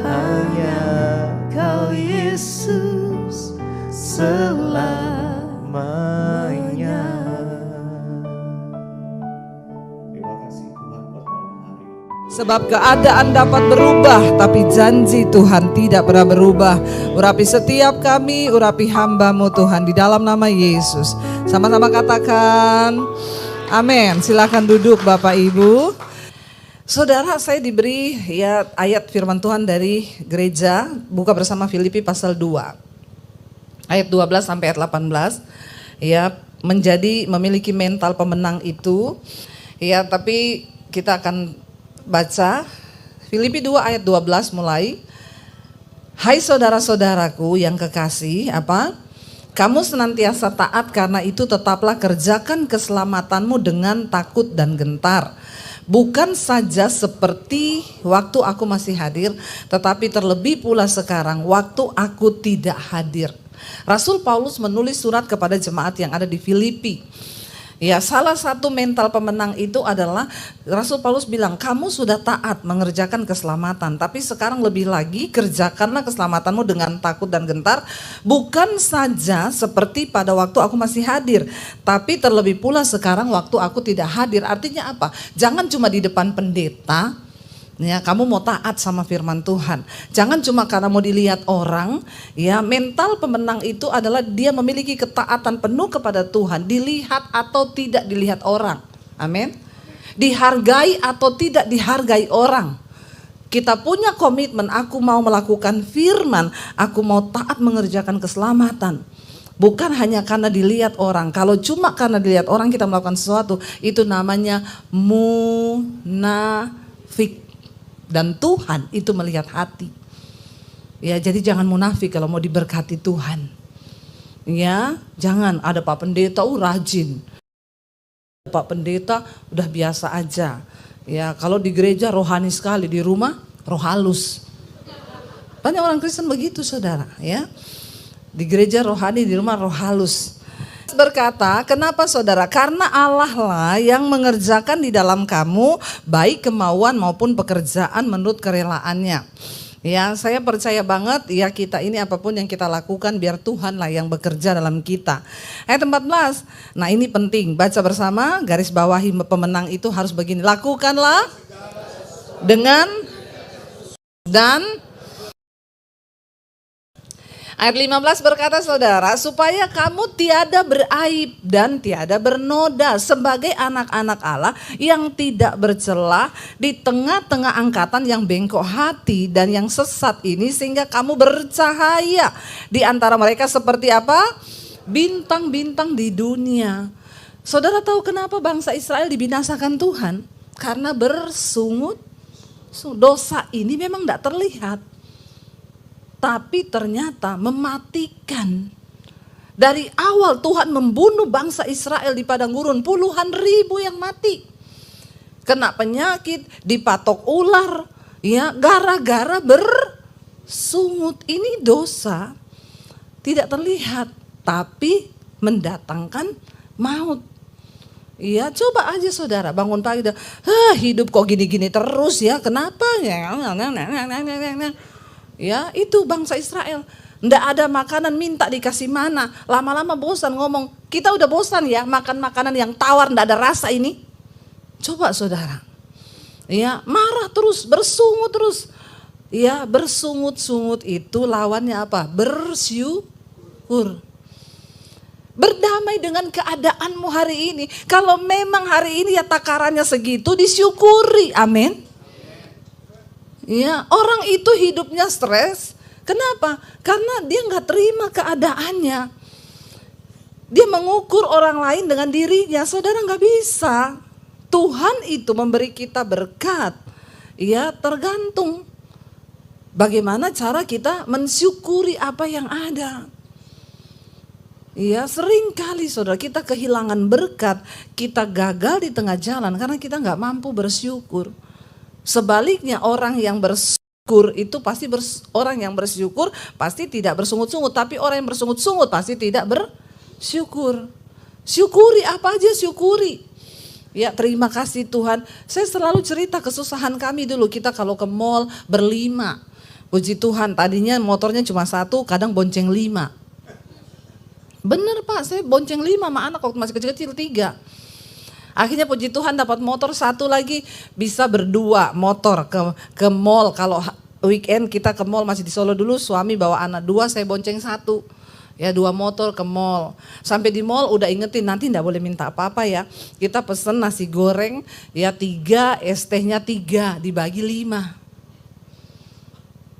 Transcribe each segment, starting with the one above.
hanya Kau Yesus selamanya. Terima kasih Tuhan buat malam hari. Sebab keadaan dapat berubah, tapi janji Tuhan tidak pernah berubah. Urapi setiap kami, urapi hamba-Mu Tuhan, di dalam nama Yesus. Sama-sama katakan amin. Silakan duduk Bapak Ibu. Saudara, saya diberi ayat firman Tuhan dari gereja. Buka bersama Filipi pasal 2. Ayat 12 sampai ayat 18. Memiliki mental pemenang itu. Tapi kita akan baca Filipi 2 ayat 12 mulai. Hai saudara-saudaraku yang kekasih, kamu senantiasa taat, karena itu tetaplah kerjakan keselamatanmu dengan takut dan gentar. Bukan saja seperti waktu aku masih hadir, tetapi terlebih pula sekarang waktu aku tidak hadir. Rasul Paulus menulis surat kepada jemaat yang ada di Filipi. Salah satu mental pemenang itu adalah Rasul Paulus bilang, kamu sudah taat mengerjakan keselamatan, tapi sekarang lebih lagi kerjakanlah keselamatanmu dengan takut dan gentar. Bukan saja seperti pada waktu aku masih hadir, tapi terlebih pula sekarang waktu aku tidak hadir. Artinya apa? Jangan cuma di depan pendeta. Kamu mau taat sama firman Tuhan. Jangan cuma karena mau dilihat orang. Mental pemenang itu adalah dia memiliki ketaatan penuh kepada Tuhan, dilihat atau tidak dilihat orang. Amin. Dihargai atau tidak dihargai orang. Kita punya komitmen, aku mau melakukan firman, aku mau taat mengerjakan keselamatan. Bukan hanya karena dilihat orang. Kalau cuma karena dilihat orang kita melakukan sesuatu, itu namanya munafik. Dan Tuhan itu melihat hati. Jadi jangan munafik kalau mau diberkati Tuhan. Jangan ada Pak Pendeta rajin. Pak Pendeta udah biasa aja. Kalau di gereja rohani sekali, di rumah roh halus. Banyak orang Kristen begitu saudara, Di gereja rohani, di rumah roh halus. Berkata, kenapa saudara? Karena Allah lah yang mengerjakan di dalam kamu baik kemauan maupun pekerjaan menurut kerelaannya. Saya percaya banget kita ini apapun yang kita lakukan biar Tuhan lah yang bekerja dalam kita. Ayat 14. Nah ini penting, baca bersama, garis bawahi pemenang itu harus begini. Lakukanlah dengan dan ayat 15 berkata saudara, supaya kamu tiada beraib dan tiada bernoda sebagai anak-anak Allah yang tidak bercelah di tengah-tengah angkatan yang bengkok hati dan yang sesat ini, sehingga kamu bercahaya di antara mereka seperti apa? Bintang-bintang di dunia. Saudara tahu kenapa bangsa Israel dibinasakan Tuhan? Karena bersungut. Dosa ini memang tidak terlihat. Tapi ternyata mematikan. Dari awal Tuhan membunuh bangsa Israel di padang gurun, puluhan ribu yang mati. Kena penyakit, dipatok ular, gara-gara bersungut. Ini dosa tidak terlihat, tapi mendatangkan maut. Coba aja saudara bangun pagi, hidup kok gini-gini terus kenapa? Itu bangsa Israel. Nggak ada makanan, minta dikasih mana. Lama-lama bosan ngomong, kita udah bosan makan makanan yang tawar, nggak ada rasa ini. Coba saudara. Marah terus, bersungut terus. Bersungut-sungut itu lawannya apa? Bersyukur. Berdamai dengan keadaanmu hari ini. Kalau memang hari ini takarannya segitu, disyukuri. Amin. Orang itu hidupnya stres. Kenapa? Karena dia nggak terima keadaannya. Dia mengukur orang lain dengan dirinya. Saudara nggak bisa. Tuhan itu memberi kita berkat. Tergantung bagaimana cara kita mensyukuri apa yang ada. Sering kali saudara kita kehilangan berkat. Kita gagal di tengah jalan karena kita nggak mampu bersyukur. Sebaliknya orang yang bersyukur itu pasti tidak bersungut-sungut, tapi orang yang bersungut-sungut pasti tidak bersyukur. Syukuri apa aja, syukuri. Terima kasih Tuhan. Saya selalu cerita kesusahan kami dulu, kita kalau ke mall berlima. Puji Tuhan, tadinya motornya cuma 1, kadang bonceng 5. Bener Pak, saya bonceng 5 sama anak waktu masih kecil-kecil 3. Akhirnya puji Tuhan dapat motor 1 lagi, bisa berdua motor ke mall. Kalau weekend kita ke mall, masih di Solo dulu, suami bawa anak 2, saya bonceng 1. Ya 2 motor ke mall. Sampai di mall udah ingetin nanti enggak boleh minta apa-apa ya. Kita pesen nasi goreng ya 3, es tehnya 3, dibagi 5.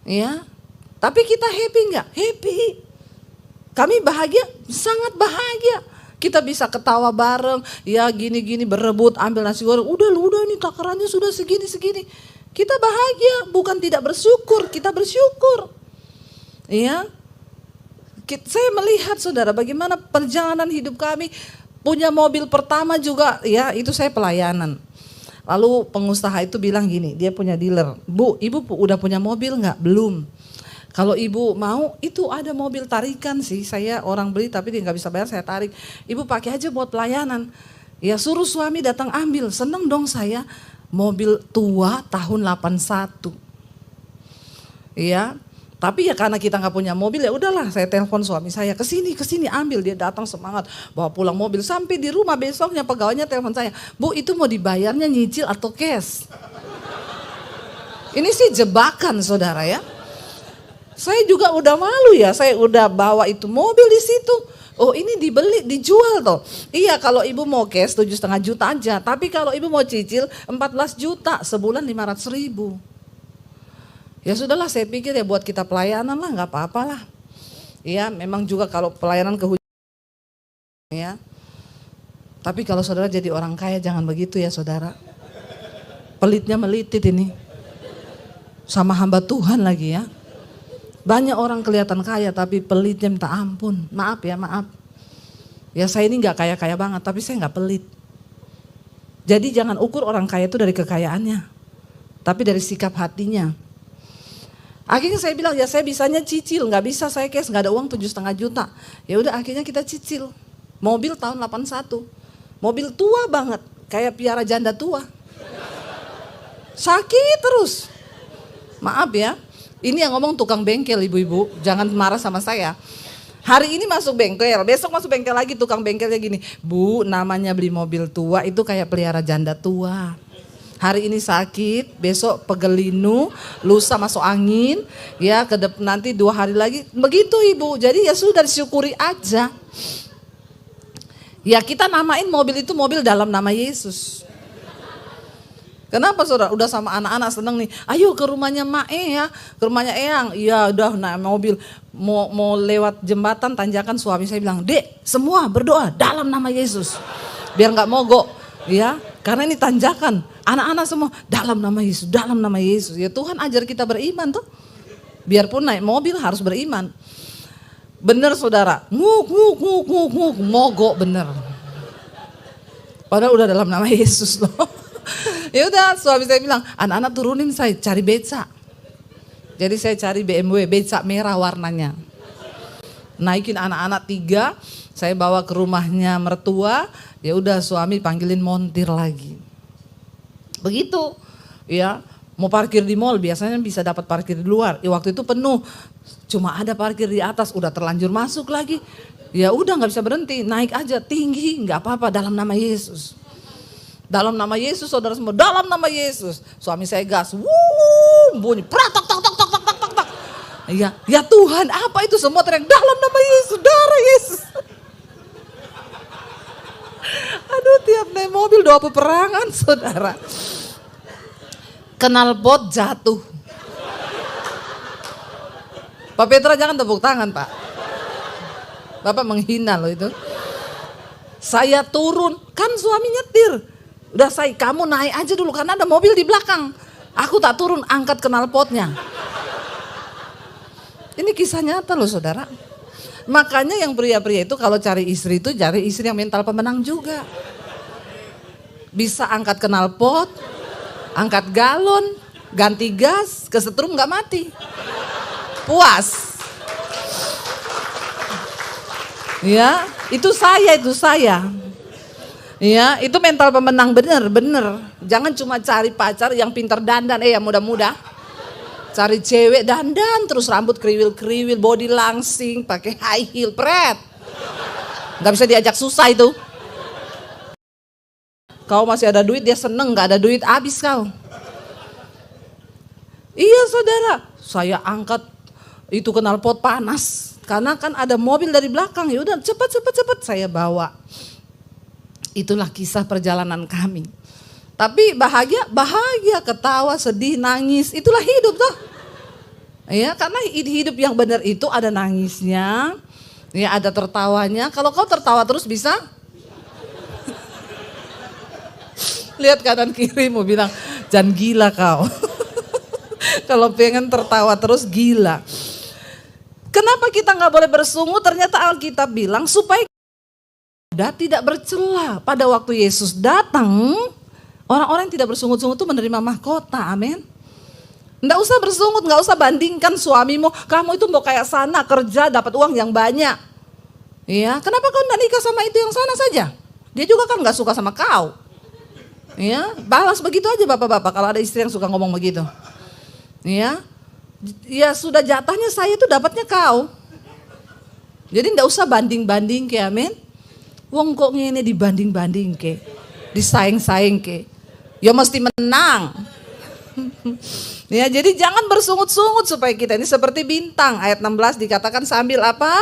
Ya. Tapi kita happy enggak? Happy. Kami bahagia, sangat bahagia. Kita bisa ketawa bareng, ya gini-gini berebut ambil nasi goreng. Udah nih takarannya sudah segini-segini. Kita bahagia, bukan tidak bersyukur, kita bersyukur. Ya. Saya melihat saudara bagaimana perjalanan hidup kami. Punya mobil pertama juga, ya itu saya pelayanan. Lalu pengusaha itu bilang gini, dia punya dealer. Bu, ibu udah punya mobil enggak? Belum. Kalau ibu mau, itu ada mobil tarikan sih. Saya orang beli tapi dia nggak bisa bayar, saya tarik. Ibu pakai aja buat pelayanan. Ya suruh suami datang ambil. Seneng dong saya. Mobil tua tahun 81. Ya, tapi ya karena kita nggak punya mobil ya udahlah. Saya telepon suami saya kesini ambil. Dia datang semangat bawa pulang mobil. Sampai di rumah besoknya pegawainya telepon saya. Bu itu mau dibayarnya nyicil atau cash? Ini sih jebakan saudara ya. Saya juga udah malu ya, saya udah bawa itu mobil di situ. Oh ini dibeli, dijual toh. Iya kalau ibu mau cash 7,5 juta aja. Tapi kalau ibu mau cicil 14 juta, sebulan 500.000. Ya sudahlah saya pikir ya buat kita pelayanan lah, gak apa-apa lah. Ya memang juga kalau pelayanan kehujanan ya. Tapi kalau saudara jadi orang kaya jangan begitu ya saudara. Pelitnya melitit ini. Sama hamba Tuhan lagi ya. Banyak orang kelihatan kaya tapi pelitnya minta ampun. Maaf ya, maaf. Ya saya ini gak kaya-kaya banget tapi saya gak pelit. Jadi jangan ukur orang kaya itu dari kekayaannya. Tapi dari sikap hatinya. Akhirnya saya bilang ya saya bisanya cicil. Gak bisa saya cash, gak ada uang 7,5 juta. Ya udah akhirnya kita cicil. Mobil tahun 81. Mobil tua banget. Kayak piara janda tua. Sakit terus. Maaf ya. Ini yang ngomong tukang bengkel ibu-ibu, jangan marah sama saya. Hari ini masuk bengkel, besok masuk bengkel lagi tukang bengkelnya gini. Bu namanya beli mobil tua itu kayak pelihara janda tua. Hari ini sakit, besok pegelinu, lusa masuk angin, ya nanti 2 hari lagi. Begitu ibu, jadi ya sudah disyukuri aja. Ya kita namain mobil itu mobil dalam nama Yesus. Kenapa saudara? Udah sama anak-anak seneng nih. Ayo ke rumahnya Mae ya, ke rumahnya Eyang. Iya udah naik mobil. Mau lewat jembatan tanjakan suami saya bilang, Dek semua berdoa dalam nama Yesus. Biar gak mogok. Ya, karena ini tanjakan. Anak-anak semua dalam nama Yesus, dalam nama Yesus. Ya Tuhan ajar kita beriman tuh. Biarpun naik mobil harus beriman. Bener saudara, nguk, mogok bener. Padahal udah dalam nama Yesus loh. Ya udah suami saya bilang anak-anak turunin saya cari beca. Jadi saya cari BMW beca merah warnanya. Naikin anak-anak 3, saya bawa ke rumahnya mertua. Ya udah suami panggilin montir lagi. Begitu ya mau parkir di mall biasanya bisa dapat parkir di luar. Ya, waktu itu penuh cuma ada parkir di atas udah terlanjur masuk lagi. Ya udah nggak bisa berhenti naik aja tinggi nggak apa-apa dalam nama Yesus. Dalam nama Yesus saudara semua, dalam nama Yesus. Suami saya gas, bunyi, pratak, tak. Ya Tuhan, apa itu semua teriak, dalam nama Yesus, darah Yesus. Aduh tiap naik mobil doa peperangan saudara. Knalpot jatuh. Pak Petra jangan tepuk tangan Pak. Bapak menghina loh itu. Saya turun, kan suami nyetir. Udah kamu naik aja dulu karena ada mobil di belakang. Aku tak turun angkat knalpotnya. Ini kisah nyata loh saudara. Makanya yang pria-pria itu kalau cari istri itu cari istri yang mental pemenang juga. Bisa angkat knalpot, angkat galon, ganti gas, kesetrum gak mati. Puas. Ya, itu saya. Ya, itu mental pemenang bener. Jangan cuma cari pacar yang pintar dandan, yang muda-muda. Cari cewek dandan terus rambut kriwil-kriwil, body langsing, pakai high heel, pret. Gak bisa diajak susah itu. Kau masih ada duit, dia seneng, gak ada duit, habis kau. Iya saudara, saya angkat itu knalpot panas. Karena kan ada mobil dari belakang, ya udah cepat saya bawa. Itulah kisah perjalanan kami. Tapi bahagia, ketawa, sedih, nangis, itulah hidup toh. Ya, karena hidup yang benar itu ada nangisnya, ya ada tertawanya. Kalau kau tertawa terus bisa? Lihat kanan kiri mau bilang, jangan gila kau. Kalau pengen tertawa terus gila. Kenapa kita nggak boleh bersungut? Ternyata Alkitab bilang supaya kita tidak bercela. Pada waktu Yesus datang, orang-orang yang tidak bersungut-sungut itu menerima mahkota, amin. Nggak usah bersungut, nggak usah bandingkan suamimu, kamu itu mau kayak sana kerja dapat uang yang banyak. Ya, kenapa kau nggak nikah sama itu yang sana saja? Dia juga kan nggak suka sama kau. Ya, balas begitu aja bapak-bapak kalau ada istri yang suka ngomong begitu. Ya, ya sudah jatahnya saya itu dapatnya kau. Jadi nggak usah banding-banding ke, amin. Wong kok ngene dibanding-banding ke, disaing-saing ke. Ya mesti menang. Ya, jadi jangan bersungut-sungut supaya kita ini seperti bintang. Ayat 16 dikatakan sambil apa?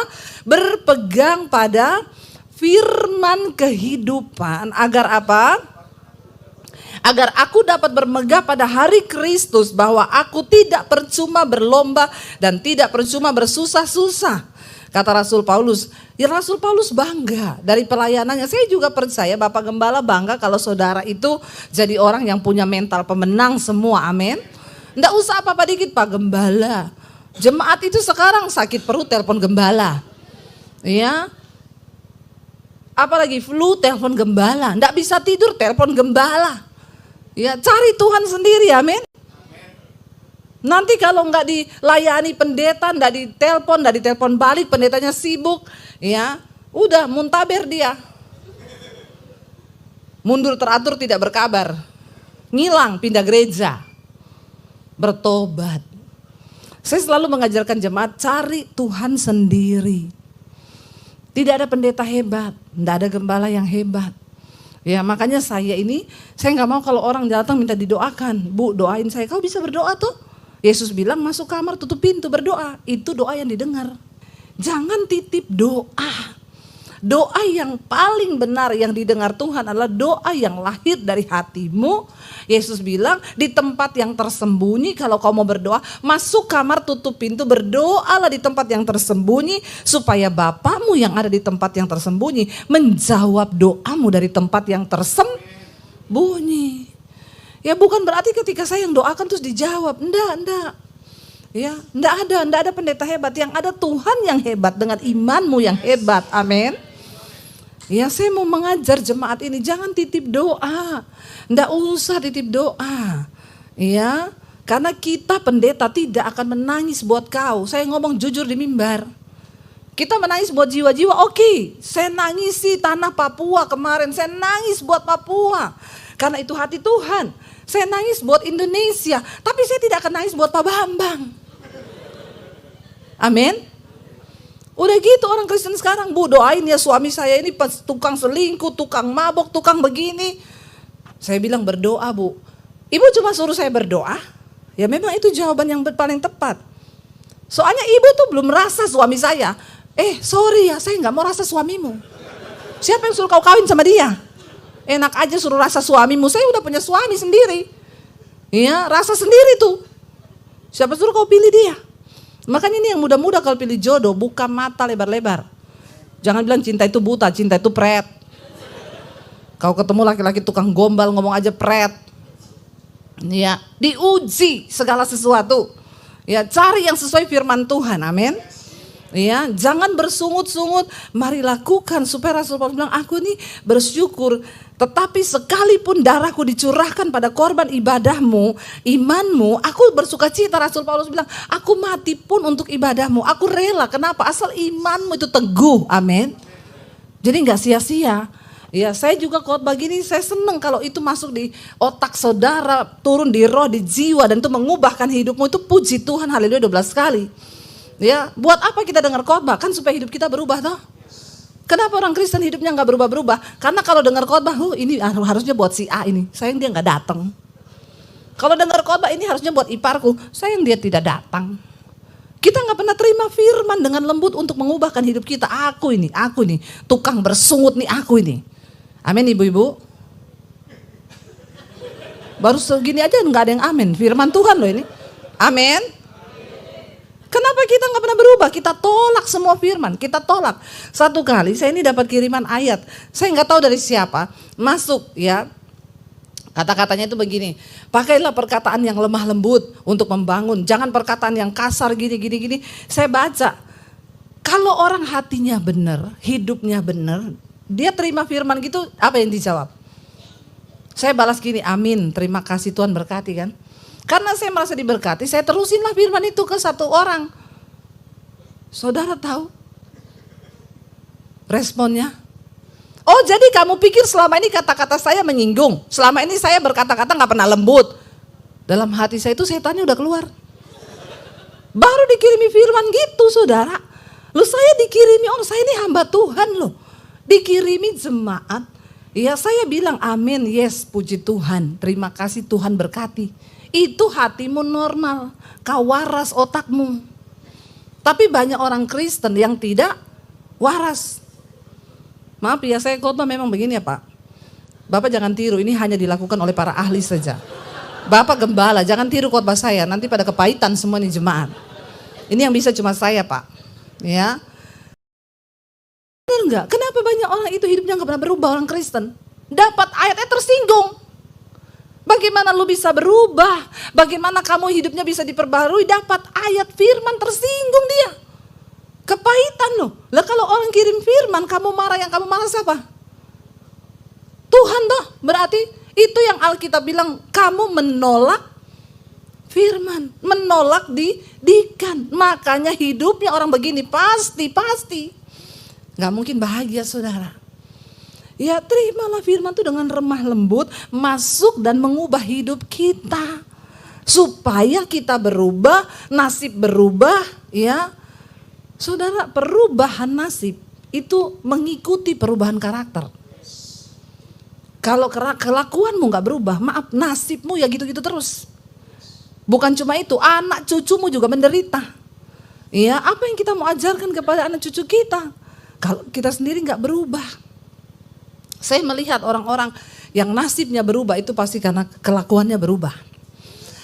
Berpegang pada firman kehidupan agar apa? Agar aku dapat bermegah pada hari Kristus bahwa aku tidak percuma berlomba dan tidak percuma bersusah-susah. Kata Rasul Paulus, ya Rasul Paulus bangga dari pelayanannya. Saya juga percaya Bapak Gembala bangga kalau saudara itu jadi orang yang punya mental pemenang semua, amin. Nggak usah apa-apa dikit Pak Gembala. Jemaat itu sekarang sakit perut telepon Gembala. Ya. Apalagi flu telepon Gembala. Nggak bisa tidur telepon Gembala. Ya, cari Tuhan sendiri, amin. Nanti kalau nggak dilayani pendeta, nggak ditelepon balik, pendetanya sibuk, ya udah muntaber dia. Mundur teratur tidak berkabar, ngilang pindah gereja, bertobat. Saya selalu mengajarkan jemaat cari Tuhan sendiri. Tidak ada pendeta hebat, tidak ada gembala yang hebat. Ya makanya saya nggak mau kalau orang datang minta didoakan. Bu doain saya, kau bisa berdoa tuh. Yesus bilang masuk kamar tutup pintu berdoa. Itu doa yang didengar. Jangan titip doa. Doa yang paling benar yang didengar Tuhan adalah doa yang lahir dari hatimu. Yesus bilang di tempat yang tersembunyi kalau kau mau berdoa. Masuk kamar tutup pintu berdoalah di tempat yang tersembunyi. Supaya Bapamu yang ada di tempat yang tersembunyi menjawab doamu dari tempat yang tersembunyi. Ya bukan berarti ketika saya yang doakan terus dijawab. Enggak. Ya, enggak ada pendeta hebat. Yang ada Tuhan yang hebat dengan imanmu yang hebat. Amin. Ya saya mau mengajar jemaat ini jangan titip doa. Enggak usah titip doa. Ya, karena kita pendeta tidak akan menangis buat kau. Saya ngomong jujur di mimbar. Kita menangis buat jiwa-jiwa, oke. Saya nangisi tanah Papua kemarin, saya nangis buat Papua. Karena itu hati Tuhan. Saya nangis buat Indonesia, tapi saya tidak akan nangis buat Pak Bambang. Amin. Udah gitu orang Kristen sekarang, Bu doain ya suami saya ini tukang selingkuh, tukang mabok, tukang begini. Saya bilang berdoa Bu. Ibu cuma suruh saya berdoa, ya memang itu jawaban yang paling tepat. Soalnya ibu tuh belum rasa suami saya. Sorry ya saya gak mau rasa suamimu. Siapa yang suruh kau kawin sama dia? Enak aja suruh rasa suamimu, saya udah punya suami sendiri. Iya, rasa sendiri tuh. Siapa suruh kau pilih dia? Makanya ini yang muda-muda kalau pilih jodoh, buka mata lebar-lebar. Jangan bilang cinta itu buta, cinta itu pret. Kau ketemu laki-laki tukang gombal ngomong aja pret. Ya, diuji segala sesuatu. Ya, cari yang sesuai firman Tuhan, amin. Ya, jangan bersungut-sungut, mari lakukan supaya Rasul Paulus bilang aku nih bersyukur tetapi sekalipun darahku dicurahkan pada korban ibadahmu, imanmu, aku bersuka cita. Rasul Paulus bilang aku mati pun untuk ibadahmu, aku rela. Kenapa? Asal imanmu itu teguh, amin. Jadi gak sia-sia. Ya, saya juga khotbah gini, saya senang kalau itu masuk di otak saudara, turun di roh, di jiwa, dan itu mengubahkan hidupmu. Itu puji Tuhan, haleluya 12 kali. Ya, buat apa kita dengar khotbah? Kan supaya hidup kita berubah toh. Kenapa orang Kristen hidupnya nggak berubah-berubah? Karena kalau dengar khotbah, ini harusnya buat si A ini, sayang dia nggak datang. Kalau dengar khotbah ini harusnya buat iparku, sayang dia tidak datang. Kita nggak pernah terima firman dengan lembut untuk mengubahkan hidup kita. Aku ini, tukang bersungut nih aku ini. Amin ibu-ibu. Baru segini aja nggak ada yang amin. Firman Tuhan loh ini. Amin. Kenapa kita nggak pernah berubah? Kita tolak semua firman. Kita tolak. Satu kali saya ini dapat kiriman ayat. Saya nggak tahu dari siapa. Masuk ya. Kata-katanya itu begini. Pakailah perkataan yang lemah lembut untuk membangun. Jangan perkataan yang kasar gini. Saya baca. Kalau orang hatinya benar, hidupnya benar, dia terima firman gitu, apa yang dijawab? Saya balas gini, amin, terima kasih Tuhan berkati kan. Karena saya merasa diberkati, saya terusinlah firman itu ke satu orang. Saudara tahu responnya? Oh jadi kamu pikir selama ini kata-kata saya menyinggung. Selama ini saya berkata-kata gak pernah lembut. Dalam hati saya itu setannya udah keluar. Baru dikirimi firman gitu saudara. Loh saya dikirimi orang, saya ini hamba Tuhan loh. Dikirimi jemaat, ya saya bilang amin, yes puji Tuhan, terima kasih Tuhan berkati. Itu hatimu normal, kau waras otakmu. Tapi banyak orang Kristen yang tidak waras. Maaf ya saya khotbah memang begini ya Pak. Bapak jangan tiru, ini hanya dilakukan oleh para ahli saja. Bapak gembala, jangan tiru khotbah saya, nanti pada kepahitan semua nih jemaat. Ini yang bisa cuma saya Pak, ya. Benar enggak? Kenapa banyak orang itu hidupnya gak pernah berubah orang Kristen? Dapat ayatnya tersinggung. Bagaimana lu bisa berubah? Bagaimana kamu hidupnya bisa diperbarui? Dapat ayat firman tersinggung dia. Kepahitan loh. Lah kalau orang kirim firman kamu marah, yang kamu marah siapa? Tuhan toh. Berarti itu yang Alkitab bilang kamu menolak firman. Menolak didikan. Makanya hidupnya orang begini pasti. Gak mungkin bahagia saudara. Ya terimalah firman itu dengan remah lembut. Masuk dan mengubah hidup kita. Supaya kita berubah, nasib berubah. Ya saudara, perubahan nasib itu mengikuti perubahan karakter. Kalau kelakuanmu gak berubah, maaf nasibmu ya gitu-gitu terus. Bukan cuma itu, anak cucumu juga menderita. Ya apa yang kita mau ajarkan kepada anak cucu kita? Kalau kita sendiri gak berubah. Saya melihat orang-orang yang nasibnya berubah itu pasti karena kelakuannya berubah.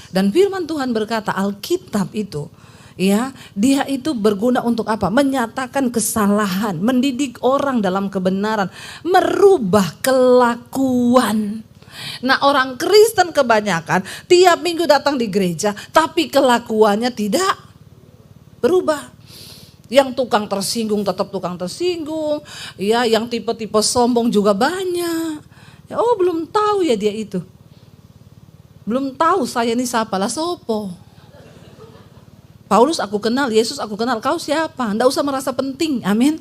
Dan firman Tuhan berkata Alkitab itu, ya dia itu berguna untuk apa? Menyatakan kesalahan, mendidik orang dalam kebenaran, merubah kelakuan. Nah orang Kristen kebanyakan tiap minggu datang di gereja tapi kelakuannya tidak berubah. Yang tukang tersinggung tetap tukang tersinggung, ya yang tipe-tipe sombong juga banyak. Ya, oh belum tahu ya dia itu. Belum tahu saya ini siapa lah sopo. Paulus aku kenal, Yesus aku kenal, kau siapa? Nggak usah merasa penting, amin.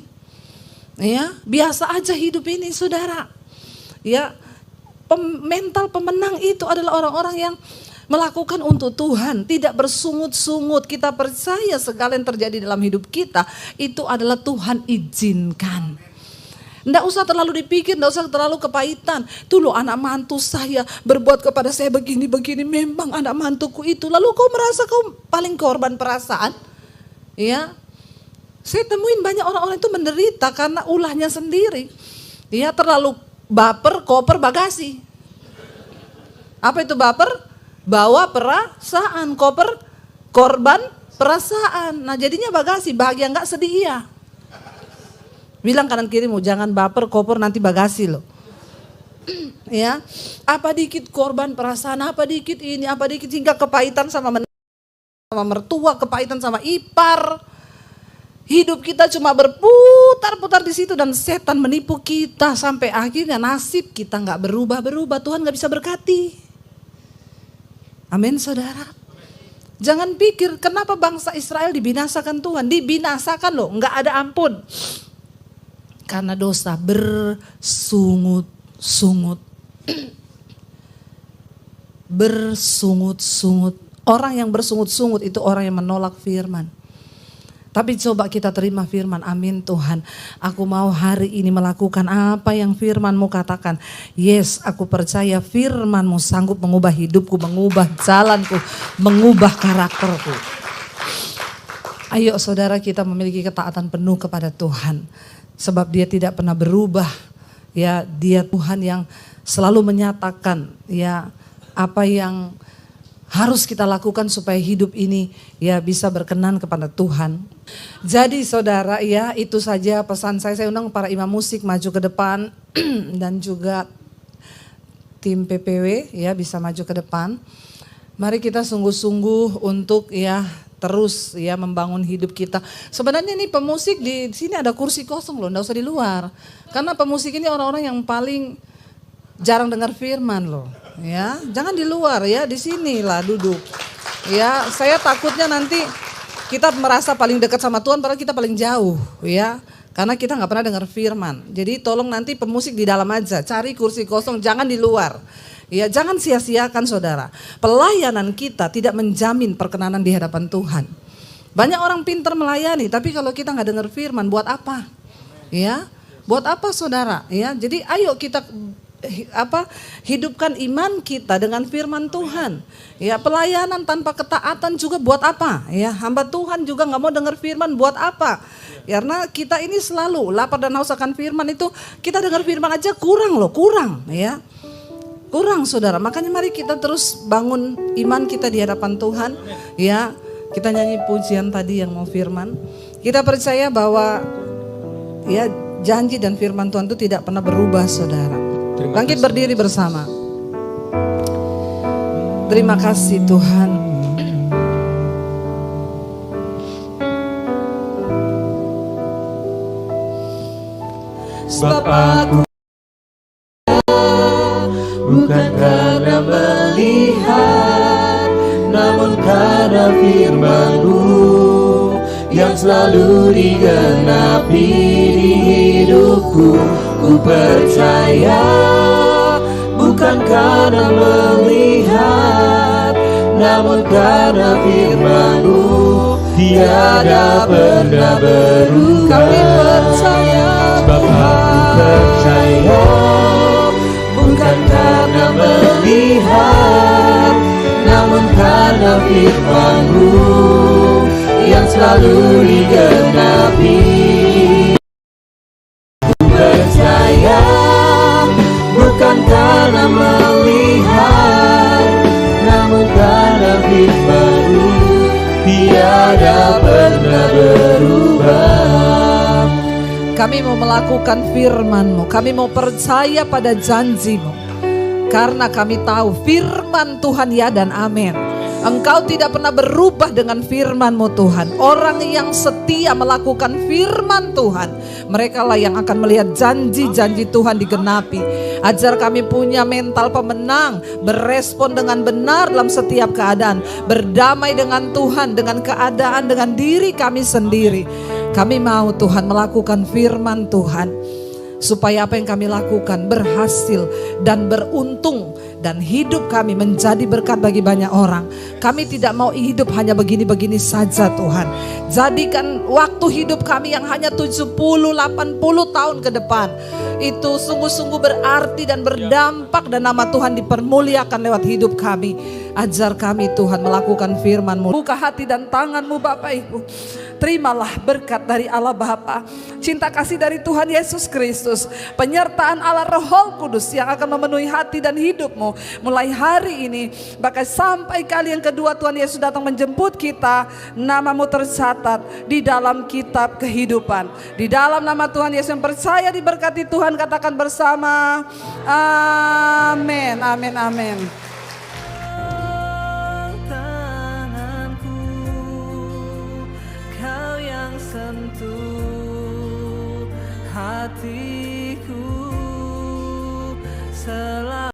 Ya, biasa aja hidup ini saudara. Ya, mental pemenang itu adalah orang-orang yang melakukan untuk Tuhan, tidak bersungut-sungut. Kita percaya segala yang terjadi dalam hidup kita itu adalah Tuhan izinkan. Nggak usah terlalu dipikir, nggak usah terlalu kepahitan. Tuh loh anak mantu saya berbuat kepada saya begini-begini, memang anak mantuku itu. Lalu kau merasa kau paling korban perasaan? Ya, saya temuin banyak orang-orang itu menderita karena ulahnya sendiri. Ya, terlalu baper, koper, bagasi. Apa itu baper? Bawa perasaan, koper, korban perasaan. Nah jadinya bagasi, bahagia enggak, sedih iya. Bilang kanan kirimu, jangan baper, koper, nanti bagasi loh. Ya, apa dikit korban perasaan, apa dikit ini, apa dikit hingga kepahitan sama mertua, kepahitan sama ipar. Hidup kita cuma berputar-putar di situ dan setan menipu kita sampai akhirnya nasib kita nggak berubah-berubah. Tuhan nggak bisa berkati. Amin saudara. Jangan pikir kenapa bangsa Israel dibinasakan Tuhan. Dibinasakan loh, nggak ada ampun. karena dosa bersungut-sungut. Bersungut-sungut. Orang yang bersungut-sungut itu orang yang menolak firman. Tapi coba kita terima firman, amin Tuhan. Aku mau hari ini melakukan apa yang firman-Mu katakan. Yes, aku percaya firman-Mu sanggup mengubah hidupku, mengubah jalanku, mengubah karakterku. Ayo saudara, kita memiliki ketaatan penuh kepada Tuhan. Sebab Dia tidak pernah berubah. Ya, Dia Tuhan yang selalu menyatakan ya apa yang harus kita lakukan supaya hidup ini ya bisa berkenan kepada Tuhan. Jadi saudara ya, itu saja pesan saya. Saya undang para imam musik maju ke depan dan juga tim PPW ya bisa maju ke depan. Mari kita sungguh-sungguh untuk ya terus ya membangun hidup kita. Sebenarnya nih pemusik di sini ada kursi kosong loh, enggak usah di luar. Karena pemusik ini orang-orang yang paling jarang dengar firman loh. Ya, jangan di luar ya, di sinilah duduk. Ya, saya takutnya nanti kita merasa paling dekat sama Tuhan padahal kita paling jauh ya. Karena kita nggak pernah dengar firman. Jadi tolong nanti pemusik di dalam aja, cari kursi kosong, jangan di luar. Ya, jangan sia-siakan saudara. Pelayanan kita tidak menjamin perkenanan di hadapan Tuhan. Banyak orang pintar melayani, tapi kalau kita nggak dengar firman, buat apa? Ya, buat apa saudara? Ya, jadi ayo kita hidupkan iman kita dengan firman Tuhan. Ya, pelayanan tanpa ketaatan juga buat apa? Ya, hamba Tuhan juga nggak mau dengar firman, buat apa? Karena kita ini selalu lapar dan haus akan firman itu, kita dengar firman aja kurang loh, kurang ya. Kurang saudara, makanya mari kita terus bangun iman kita di hadapan Tuhan. Ya, kita nyanyi pujian tadi yang mau firman. Kita percaya bahwa ya janji dan firman Tuhan itu tidak pernah berubah saudara. Bangkit berdiri bersama. Terima kasih Tuhan. Sebab aku bukan karena melihat, namun karena firman-Mu yang selalu digenapi di hidupku. Ku percaya bukan karena melihat, namun karena firman-Mu tiada pernah berubah. Kami percaya, sebab aku percaya bukan karena melihat, namun karena firman-Mu yang selalu digenapi. Percaya bukan karena melihat, namun karena firman-Mu tiada pernah berubah. kami mau melakukan firman-Mu, kami mau percaya pada janji-Mu. Karena kami tahu firman Tuhan ya dan amin. Engkau tidak pernah berubah dengan firman-Mu Tuhan. Orang yang setia melakukan firman Tuhan, mereka lah yang akan melihat janji-janji Tuhan digenapi. Ajar kami punya mental pemenang, berespon dengan benar dalam setiap keadaan, berdamai dengan Tuhan, dengan keadaan, dengan diri kami sendiri. Kami mau Tuhan melakukan firman Tuhan, supaya apa yang kami lakukan berhasil dan beruntung, dan hidup kami menjadi berkat bagi banyak orang. Kami tidak mau hidup hanya begini-begini saja Tuhan. Jadikan waktu hidup kami yang hanya 70-80 tahun ke depan itu sungguh-sungguh berarti dan berdampak, dan nama Tuhan dipermuliakan lewat hidup kami. Ajar kami Tuhan melakukan firman-Mu. Buka hati dan tangan-Mu Bapak Ibu. Terimalah berkat dari Allah Bapa, cinta kasih dari Tuhan Yesus Kristus, penyertaan Allah Roh Kudus yang akan memenuhi hati dan hidupmu mulai hari ini, bahkan sampai kali yang kedua Tuhan Yesus datang menjemput kita. Nama-Mu tercatat di dalam kitab kehidupan. Di dalam nama Tuhan Yesus yang percaya diberkati Tuhan, katakan bersama amin, amin, amin. Sentuh hati